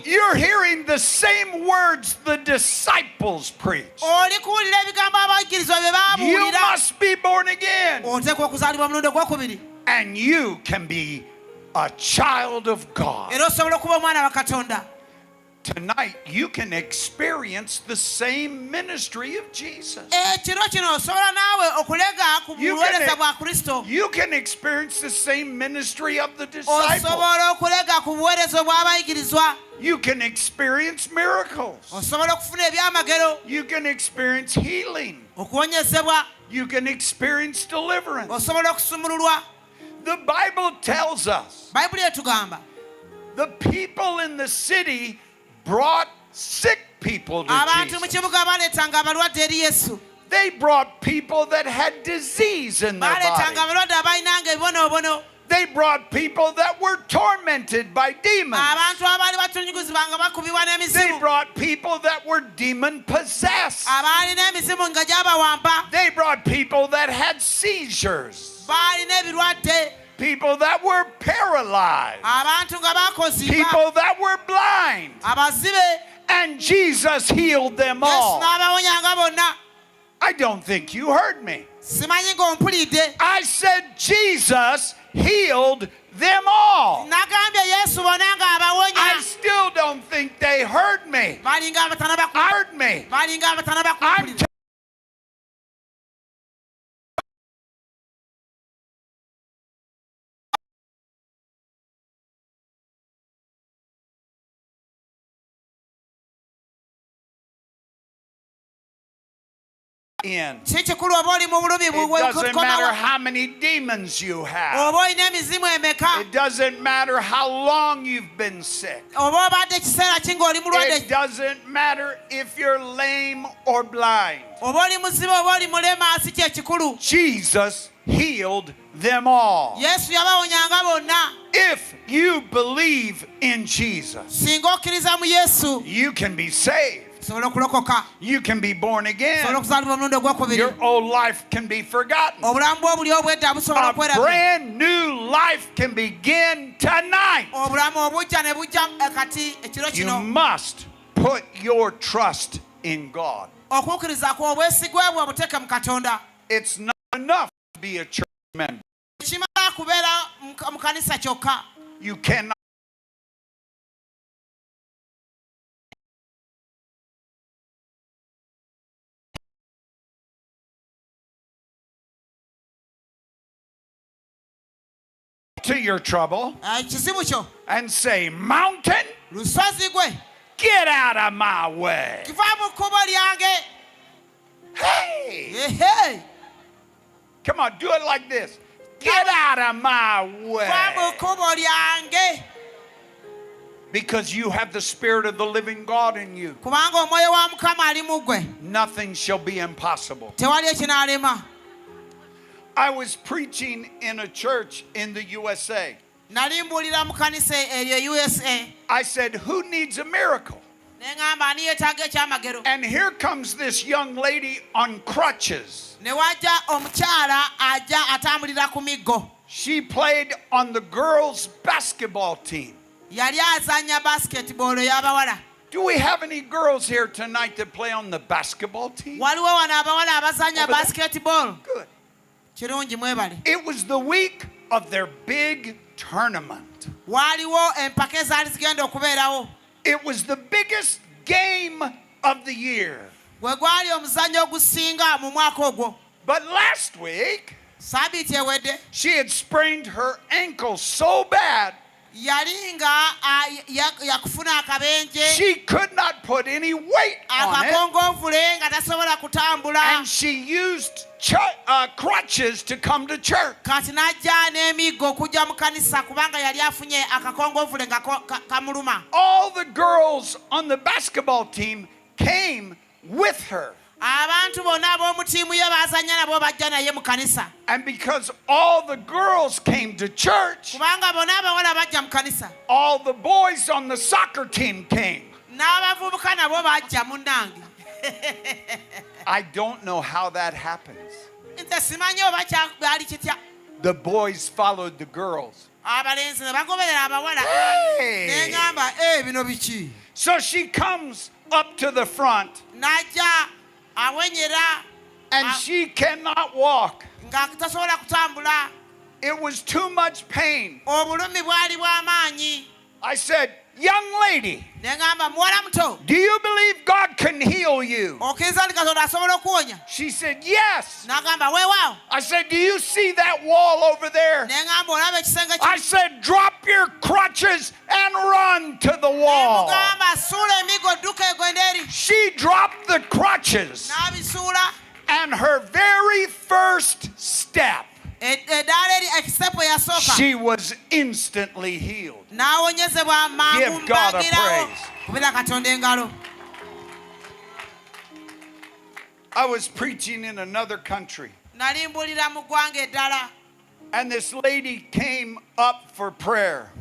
You're hearing the same words the disciples preach. You must be born again. And you can be a child of God. Tonight, you can experience the same ministry of Jesus. You can experience the same ministry of the disciples. You can experience miracles. You can experience healing. You can experience deliverance. The Bible tells us the people in the city brought sick people to Jesus. They brought people that had disease in their body. They brought people that were tormented by demons. They brought people that were demon possessed. They brought people that had seizures. People that were paralyzed. People that were blind. And Jesus healed them all. I don't think you heard me. I said Jesus healed them all. I still don't think they heard me. Heard me. I'm in. It doesn't matter how many demons you have. It doesn't matter how long you've been sick. It doesn't matter if you're lame or blind. Jesus healed them all. If you believe in Jesus, you can be saved. You can be born again. Your old life can be forgotten. A brand new life can begin tonight. You must put your trust in God. It's not enough to be a church member. You cannot. To your trouble and say, mountain, get out of my way. Hey, come on, do it like this. Get out of my way. Because you have the Spirit of the living God in you. Nothing shall be impossible. I was preaching in a church in the USA. I said, who needs a miracle? And here comes this young lady on crutches. She played on the girls' basketball team. Do we have any girls here tonight that play on the basketball team? Good. It was the week of their big tournament. It was the biggest game of the year. But last week, she had sprained her ankle so bad she could not put any weight on it, and she used crutches to come to church. All the girls on the basketball team came with her. And because all the girls came to church, all the boys on the soccer team came. I don't know how that happens. The boys followed the girls. Hey. So she comes up to the front and she cannot walk. It was too much pain. I said, young lady, do you believe God can heal you? She said, yes. I said, do you see that wall over there? I said, drop your crutches and run to the wall. She dropped the crutches, and her very first step, she was instantly healed. Give God a praise. I was preaching in another country, and this lady came up for prayer,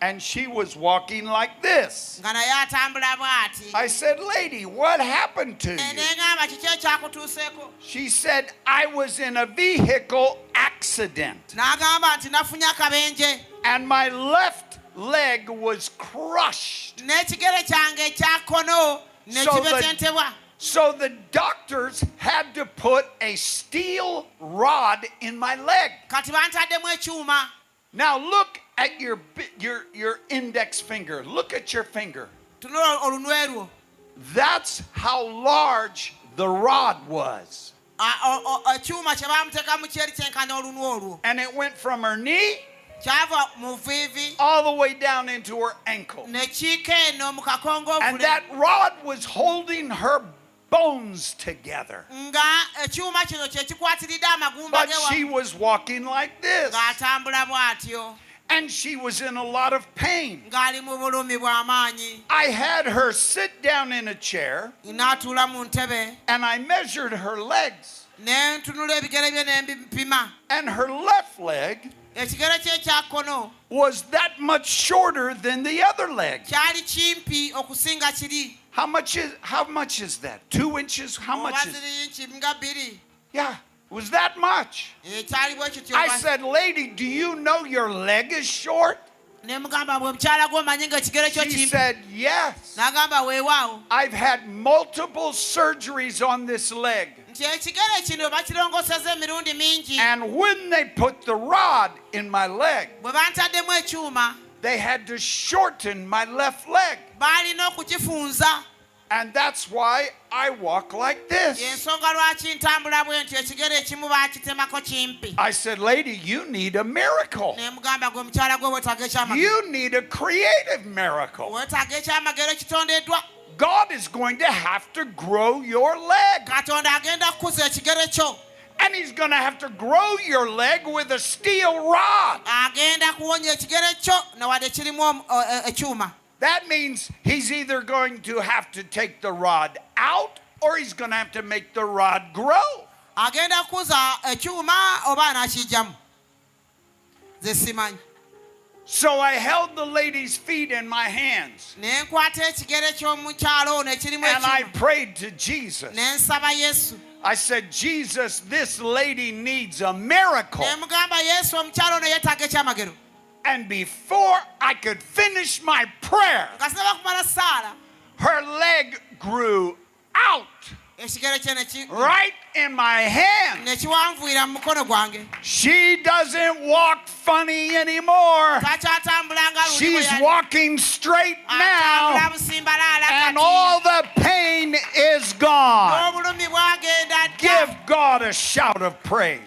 and she was walking like this. I said, lady, what happened to you? She said, I was in a vehicle accident, and my left leg was crushed. So the doctors had to put a steel rod in my leg. Now look at your index finger. Look at your finger. That's how large the rod was. And it went from her knee all the way down into her ankle. And that rod was holding her bones together. But she was walking like this. And she was in a lot of pain. I had her sit down in a chair, and I measured her legs. And her left leg was that much shorter than the other leg. How much is that? 2 inches? How much is it? Yeah, it was that much. I said, lady, do you know your leg is short? She said, yes. I've had multiple surgeries on this leg. And when they put the rod in my leg, they had to shorten my left leg. And that's why I walk like this. I said, lady, you need a miracle. You need a creative miracle. God is going to have to grow your leg. And he's going to have to grow your leg with a steel rod. That means he's either going to have to take the rod out, or he's going to have to make the rod grow. So I held the lady's feet in my hands, and I prayed to Jesus. I said, Jesus, this lady needs a miracle. And before I could finish my prayer, her leg grew out right in my hand. She doesn't walk funny anymore. She's walking straight now, and all the pain is gone. Give God a shout of praise.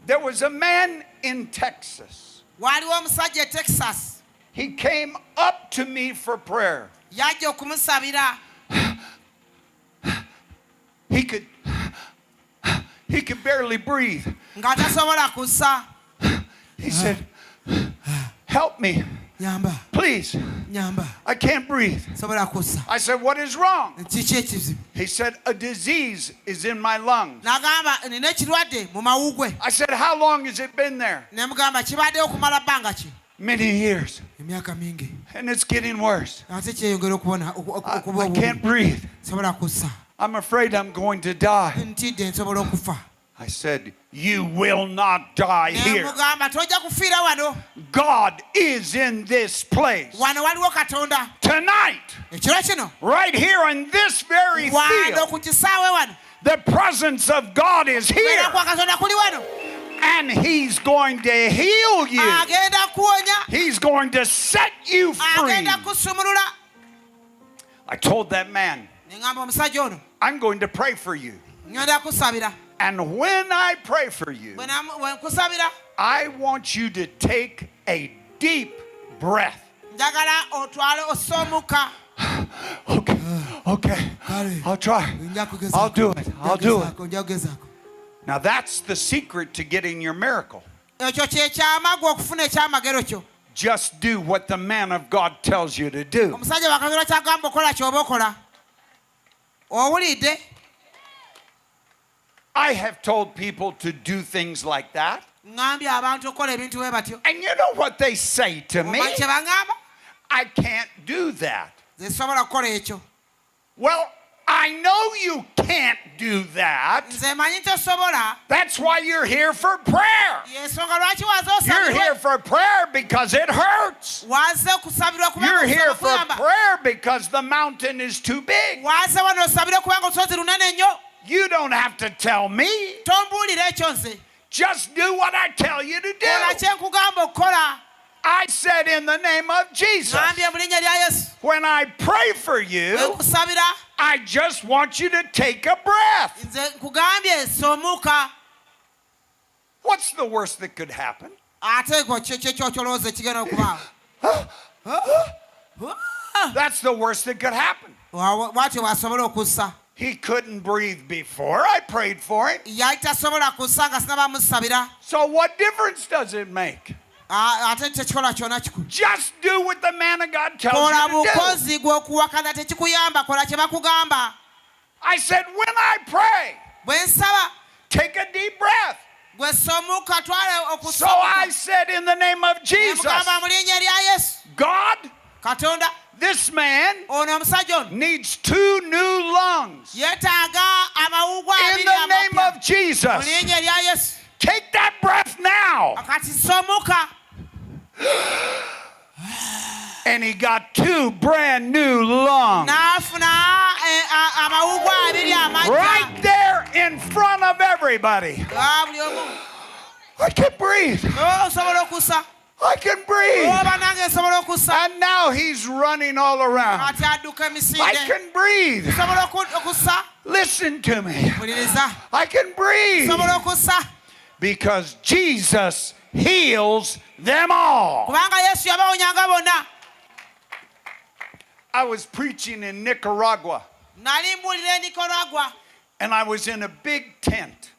There was a man in Texas. He came up to me for prayer. He could barely breathe. He said, help me. Please. I can't breathe. I said, what is wrong? He said, a disease is in my lungs. I said, how long has it been there? Many years. And it's getting worse. I can't breathe. I'm afraid I'm going to die. I said, you will not die here. God is in this place. Tonight, right here in this very field, the presence of God is here. And He's going to heal you. He's going to set you free. I told that man, I'm going to pray for you. And when I pray for you, I want you to take a deep breath. Okay. I'll try. I'll do it. Now that's the secret to getting your miracle. Just do what the man of God tells you to do. I have told people to do things like that. And you know what they say to me? I can't do that. Well, I know you can't do that. That's why you're here for prayer. You're here for prayer because it hurts. You're here for prayer because the mountain is too big. You don't have to tell me. Just do what I tell you to do. I said in the name of Jesus, when I pray for you, I just want you to take a breath. What's the worst that could happen? That's the worst that could happen. He couldn't breathe before I prayed for him. So what difference does it make? Just do what the man of God tells you to do. I said, when I pray, take a deep breath. So I said, in the name of Jesus, God, this man needs 2 new lungs. In the name of Jesus, take that breath now. And he got 2 brand new lungs. Right there in front of everybody. I can breathe. I can breathe. And now he's running all around. I can breathe. Listen to me. I can breathe. Because Jesus heals them all. I was preaching in Nicaragua. And I was in a big tent.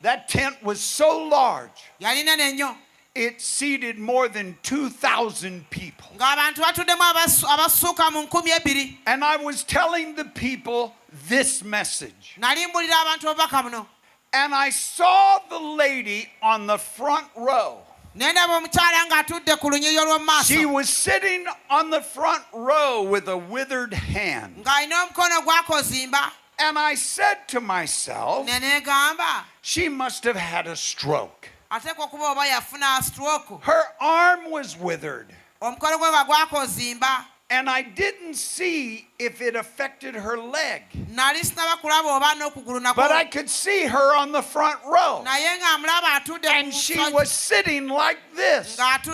That tent was so large, it seated more than 2,000 people. And I was telling the people this message. And I saw the lady on the front row. She was sitting on the front row with a withered hand. And I said to myself, she must have had a stroke. Her arm was withered. And I didn't see if it affected her leg. But I could see her on the front row. And she was sitting like this. But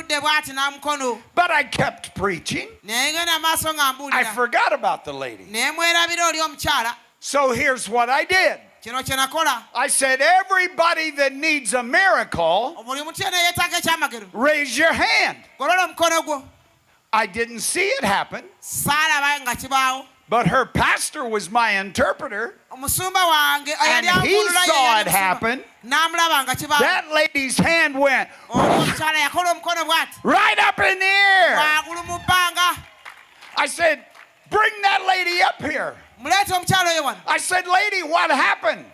I kept preaching. I forgot about the lady. So here's what I did. I said, everybody that needs a miracle, raise your hand. I didn't see it happen. But her pastor was my interpreter. And he saw it happen. That lady's hand went right up in the air. I said, bring that lady up here. I said, lady, what happened?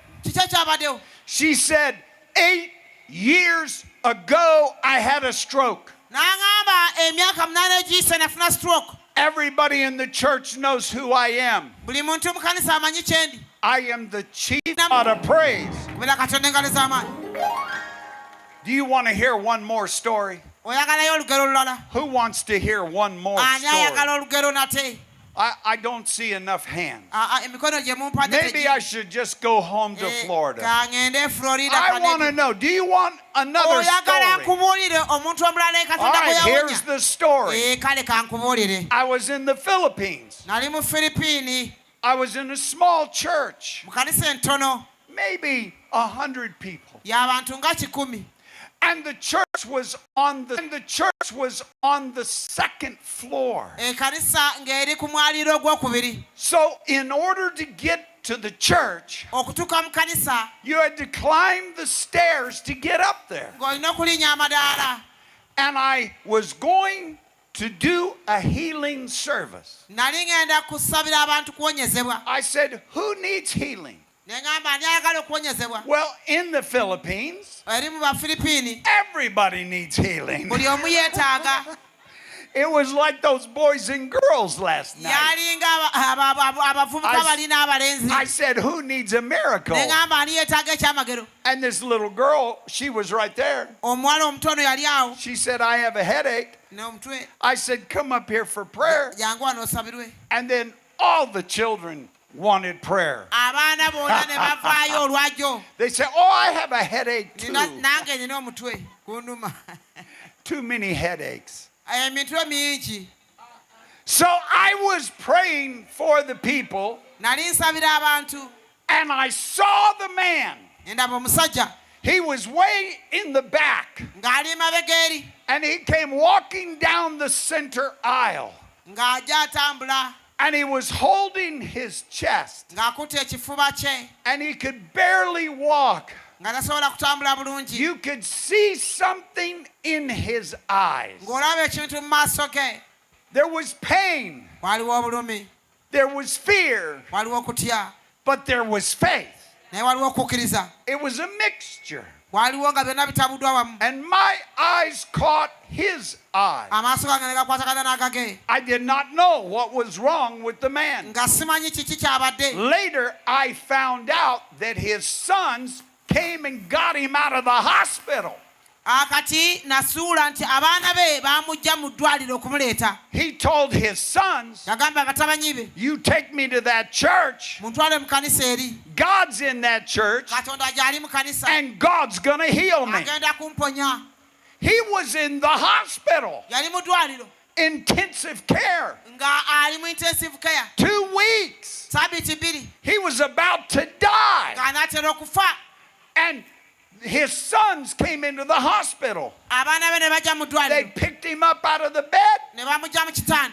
She said, 8 years ago, I had a stroke. Everybody in the church knows who I am. I am the chief God of praise. Do you want to hear one more story? Who wants to hear one more story? I don't see enough hands. Maybe I should just go home to Florida. I want to know, do you want another story? All right, here's the story. I was in the Philippines. I was in a small church. Maybe 100 people. And the church was on the second floor. So in order to get to the church, you had to climb the stairs to get up there. And I was going to do a healing service. I said, who needs healing? Well, in the Philippines, everybody needs healing. It was like those boys and girls last night. I said, who needs a miracle? And this little girl, she was right there. She said, I have a headache. I said, come up here for prayer. And then all the children wanted prayer. They said, oh, I have a headache too. Too many headaches. So I was praying for the people, and I saw the man. He was way in the back, and he came walking down the center aisle. And he was holding his chest. And he could barely walk. You could see something in his eyes. There was pain. There was fear. But there was faith. It was a mixture. And my eyes caught his eyes. I did not know what was wrong with the man. Later, I found out that his sons came and got him out of the hospital. He told his sons, you take me to that church. God's in that church, and God's going to heal me. He was in the hospital, intensive care, 2 weeks. He was about to die. And his sons came into the hospital. They picked him up out of the bed.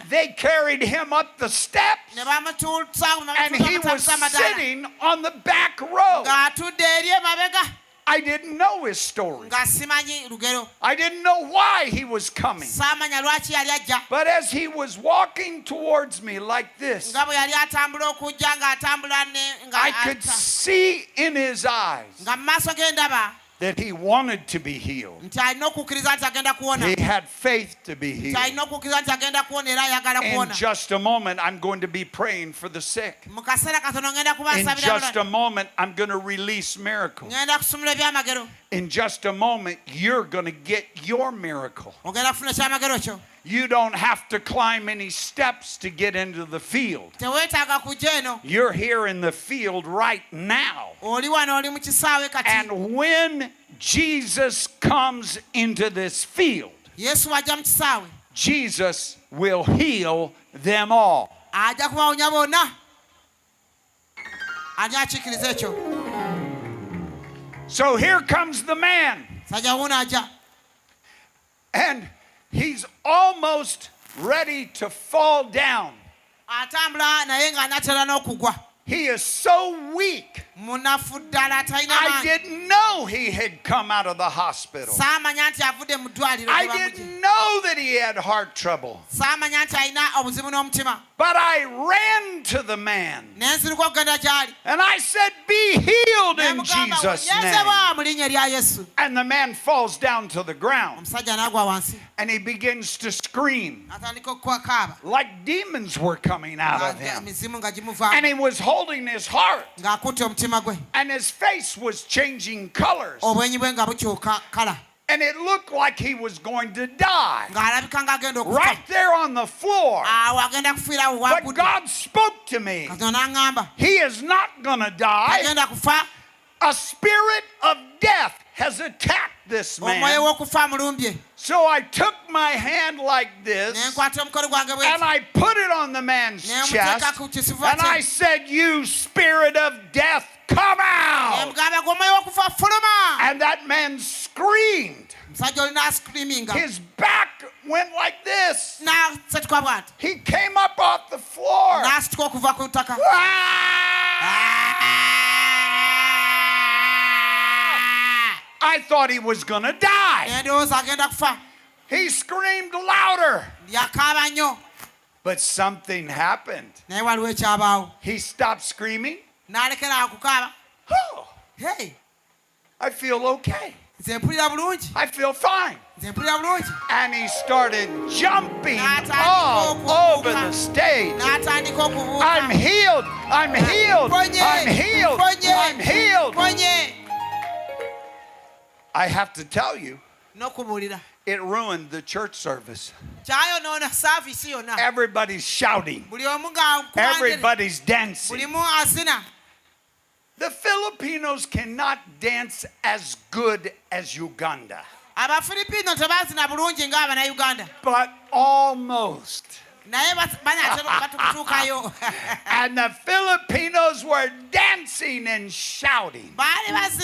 They carried him up the steps. And he was sitting on the back row. I didn't know his story. I didn't know why he was coming. But as he was walking towards me like this, I could see in his eyes that he wanted to be healed. He had faith to be healed. In just a moment, I'm going to be praying for the sick. In just a moment, I'm going to release miracles. In just a moment, you're going to get your miracle. You don't have to climb any steps to get into the field. You're here in the field right now. And when Jesus comes into this field, Jesus will heal them all. So here comes the man. And he's almost ready to fall down. He is so weak. I didn't know he had come out of the hospital. I didn't know that he had heart trouble. But I ran to the man. And I said, be healed in Jesus' name. And the man falls down to the ground. And he begins to scream like demons were coming out of him. And he was holding his heart. And his face was changing colors. And it looked like he was going to die. Right there on the floor. But God spoke to me. He is not going to die. A spirit of death has attacked this man. So I took my hand like this, and I put it on the man's chest, and I said, you spirit of death, come out! And that man screamed. His back went like this. He came up off the floor. I thought he was going to die. He screamed louder. But something happened. He stopped screaming. Oh, hey, I feel okay. I feel fine. And he started jumping all over the stage. I'm healed. I'm healed. I'm healed. I'm healed. I have to tell you, it ruined the church service. Everybody's shouting. Everybody's dancing. The Filipinos cannot dance as good as Uganda. But almost. And the Filipinos were dancing and shouting.